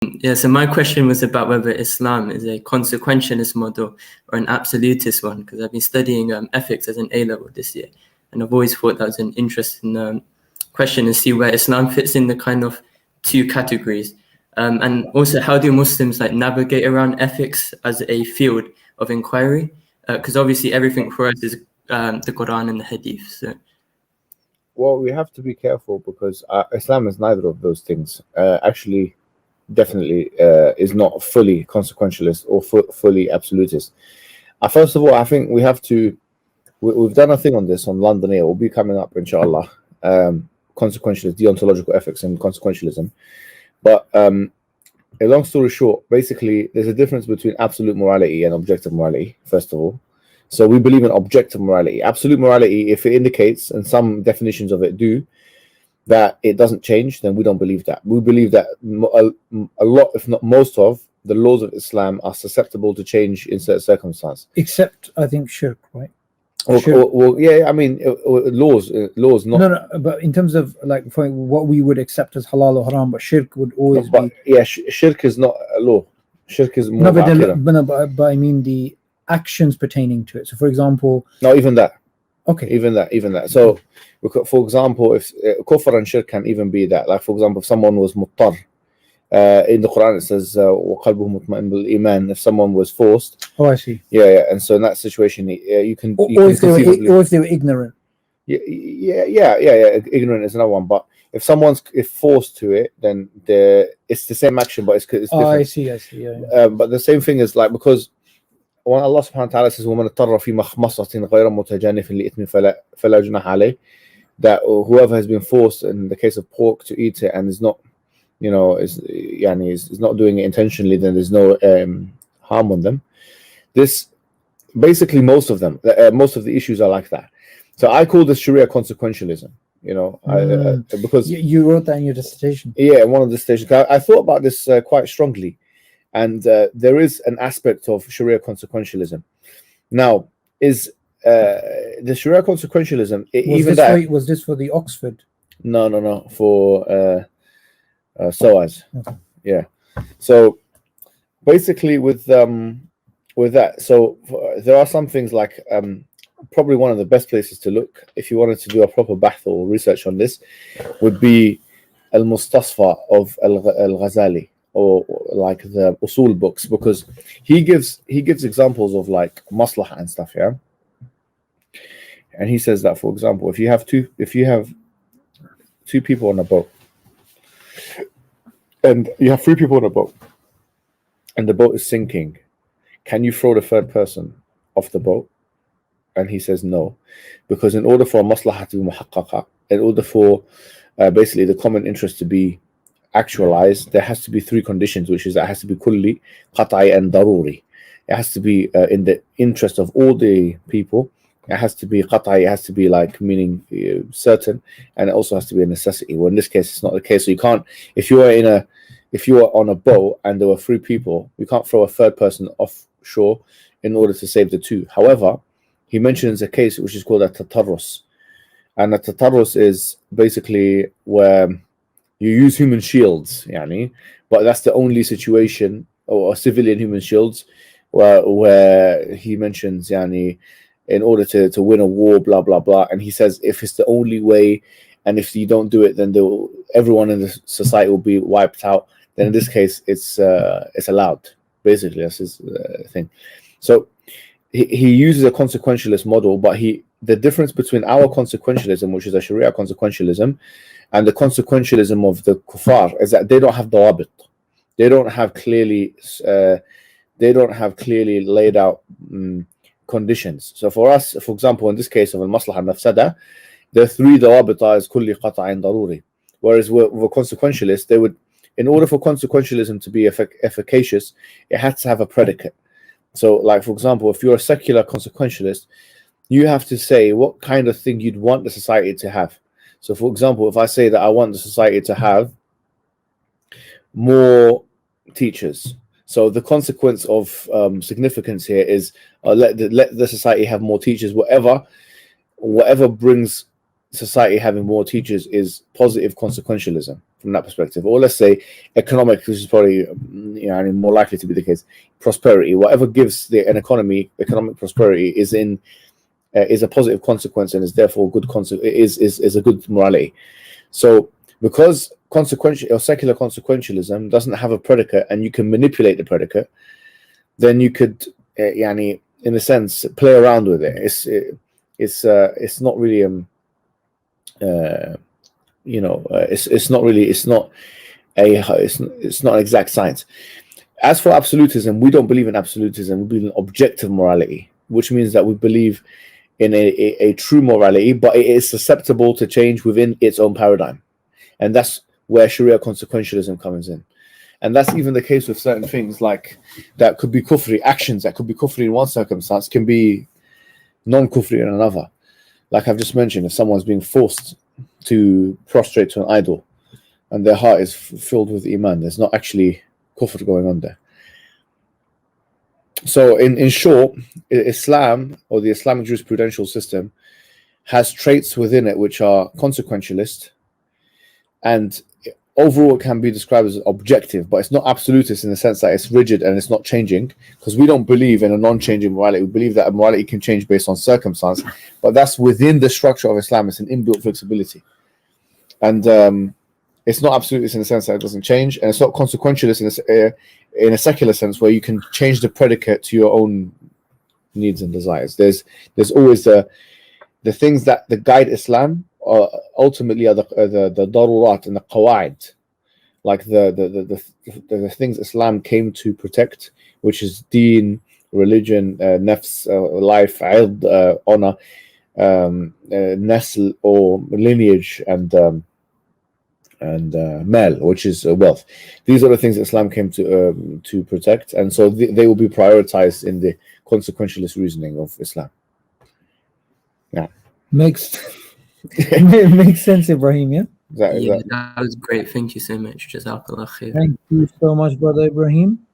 Yeah, so my question was about whether Islam is a consequentialist model or an absolutist one, because I've been studying ethics as an A-level this year, and I've always thought that was an interesting question to see where Islam fits in the kind of two categories. And also, how do Muslims like navigate around ethics as a field of inquiry? Because obviously everything for us is the Quran and the Hadith. So. Well, we have to be careful because Islam is neither of those things. Actually, definitely is not fully consequentialist or fully absolutist. First of all, I think we have to. We've done a thing on this on London Air. Will be coming up, inshallah. Consequentialist, deontological ethics, and consequentialism. But a long story short, basically, there's a difference between absolute morality and objective morality. First of all, so we believe in objective morality. Absolute morality, if it indicates, and some definitions of it do, that it doesn't change, then we don't believe that. We believe that a lot, if not most of, the laws of Islam are susceptible to change in certain circumstances. Except, I think, shirk, right? Well, yeah, I mean, laws, not... No, but in terms of, like, for what we would accept as halal or haram, but shirk would always be... Yeah, shirk is not a law. Shirk is more... but I mean the actions pertaining to it. So, for example... No, even that. Okay. Even that. So, for example, if kufr and shirk can even be that. Like, for example, if someone was muttar, in the Quran it says, وَقَلْبُهُ مُطْمَئِنٌ بِالْإِيمَانِ, if someone was forced. Oh, I see. Yeah. And so in that situation, you can... Or if they were ignorant. Yeah. Ignorant is another one. But if someone's forced to it, then it's the same action, but it's different. I see. Yeah. But the same thing is like, because when Allah subhanahu wa ta'ala says, وَمَنْ اضْطَرَّ فِي مَخْمَصَةٍ غَيْرَ مُتَجَانِفٍ لِإِثْمٍ فَلَا جُنَاحَ عَلَيْهِ, that whoever has been forced in the case of pork to eat it and is not, is not doing it intentionally, then there's no harm on them. This basically most of the issues are like that. So I call this Sharia consequentialism. Because you wrote that in your dissertation. Yeah, in one of the dissertations. I thought about this quite strongly, and there is an aspect of Sharia consequentialism. Now, is the Sharia consequentialism was this for the Oxford? No, for SOAS. Okay. Yeah. So basically, with that, so there are some things like probably one of the best places to look if you wanted to do a proper bahth or research on this would be Al-Mustasfa of Al-Ghazali, or like the Usul books, because he gives examples of like maslaha and stuff, yeah. And he says that, for example, if you have two people on a boat, and you have 3 people on a boat, and the boat is sinking, can you throw the third person off the boat? And he says no, because in order for a maslaha to be muhaqqaqa, in order for basically the common interest to be actualized, there has to be 3 conditions, which is that it has to be kulli, qat'i, and daruri. It has to be in the interest of all the people. It has to be qat'i, it has to be like meaning certain, and it also has to be a necessity. Well, in this case, it's not the case. So you can't, if you are on a boat and there were 3 people, you can't throw a third person offshore in order to save the 2. However, he mentions a case which is called a tatarrus, and a tatarrus is basically where you use human shields, but that's the only situation, or civilian human shields, where he mentions, in order to win a war, blah blah blah, and he says if it's the only way, and if you don't do it, then everyone in the society will be wiped out. Then in this case, it's allowed. Basically, that's his thing. So he uses a consequentialist model, but the difference between our consequentialism, which is a Sharia consequentialism, and the consequentialism of the kuffar is that they don't have dawabit. They don't have clearly laid out conditions. So for us, for example, in this case of al-maslaha al-mafsada, the 3 dawabita is kulli, qat'i, and daruri. Whereas with consequentialists, they would, in order for consequentialism to be efficacious, it has to have a predicate. So, like, for example, if you're a secular consequentialist, you have to say what kind of thing you'd want the society to have. So, for example, if I say that I want the society to have more teachers, so the consequence of significance here is let the society have more teachers. Whatever brings society having more teachers is positive consequentialism. from that perspective. Or let's say economic, which is probably more likely to be the case. Prosperity, whatever gives an economy economic prosperity, is a positive consequence and is therefore good is a good morality. So because consequential or secular consequentialism doesn't have a predicate and you can manipulate the predicate, then you could in a sense play around with it. It's not really it's not an exact science. As for absolutism, we don't believe in absolutism. We believe in objective morality, which means that we believe in a true morality, but it is susceptible to change within its own paradigm. And that's where Sharia consequentialism comes in. And that's even the case with certain things like that could be kufri, actions that could be kufri in one circumstance can be non-kufri in another. Like I've just mentioned, if someone's being forced to prostrate to an idol and their heart is filled with iman, there's not actually kufr going on there. So in short, Islam, or the Islamic jurisprudential system, has traits within it which are consequentialist, and overall it can be described as objective, but it's not absolutist in the sense that it's rigid and it's not changing, because we don't believe in a non-changing morality. We believe that a morality can change based on circumstance, but that's within the structure of Islam. It's an inbuilt flexibility. And it's not absolutist in the sense that it doesn't change, and it's not consequentialist in a secular sense where you can change the predicate to your own needs and desires. There's always the things that guide Islam ultimately are the darurat and the qawaid, like the things Islam came to protect, which is deen, religion, nafs, life, ird, honor, nasl or lineage, and mal, which is wealth. These are the things Islam came to protect, and so they will be prioritized in the consequentialist reasoning of Islam. Yeah, makes sense, Ibrahim. Yeah. That was great. Thank you so much. Jazakallah khair. Thank you so much, brother Ibrahim.